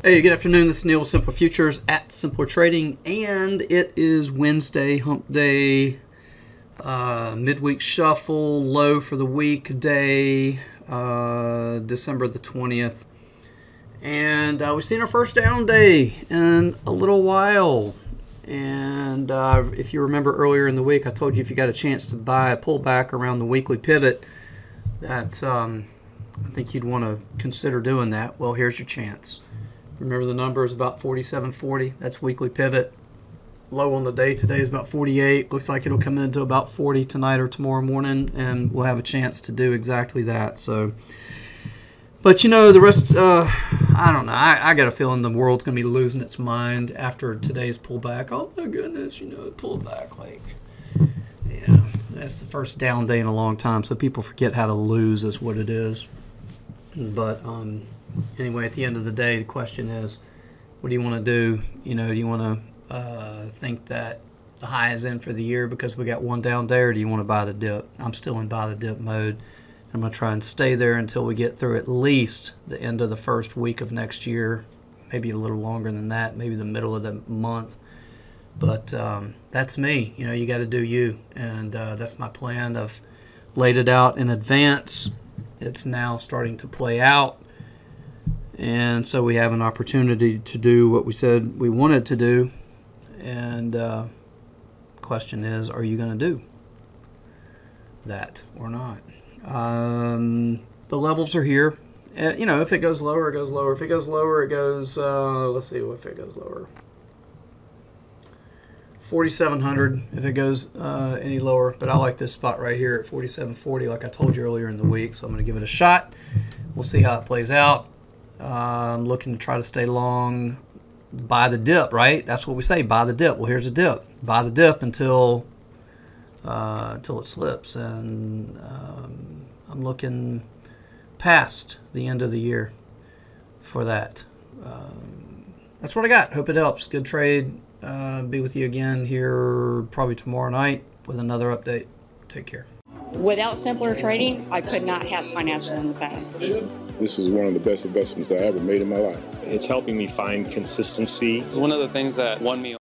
Hey, good afternoon. This is Neil with Simple Futures at Simpler Trading, and it is Wednesday, hump day, midweek shuffle, low for the week day, December the 20th. And we've seen our first down day in a little while. And if you remember earlier in the week, I told you if you got a chance to buy a pullback around the weekly pivot, that I think you'd want to consider doing that. Well, here's your chance. Remember, the number is about 47.40. That's weekly pivot. Low on the day today is about 48. Looks like it'll come into about 40 tonight or tomorrow morning, and we'll have a chance to do exactly that. So, but you know, the rest, I don't know. I got a feeling the world's going to be losing its mind after today's pullback. Oh my goodness, you know, pullback. Like, yeah, that's the first down day in a long time. So people forget how to lose is what it is. But anyway, at the end of the day, the question is, what do you want to do? You know, do you want to think that the high is in for the year because we got one down day, or do you want to buy the dip? I'm still in buy the dip mode. I'm going to try and stay there until we get through at least the end of the first week of next year, maybe a little longer than that, maybe the middle of the month. But that's me. You know, you got to do you, and that's my plan. I've laid it out in advance. It's now starting to play out. And so we have an opportunity to do what we said we wanted to do. And the question is, are you going to do that or not? The levels are here. You know, if it goes lower, it goes lower. If it goes lower, it goes, let's see if it goes lower. 4,700 if it goes any lower. But I like this spot right here at 47.40 like I told you earlier in the week. So I'm going to give it a shot. We'll see how it plays out. I'm looking to try to stay long, buy the dip, right? That's what we say, buy the dip. Well, here's a dip. Buy the dip until it slips. And I'm looking past the end of the year for that. That's what I got. Hope it helps. Good trade. Be with you again here probably tomorrow night with another update. Take care. Without Simpler Trading, I could not have financial independence. This is one of the best investments I ever made in my life. It's helping me find consistency. It's one of the things that won me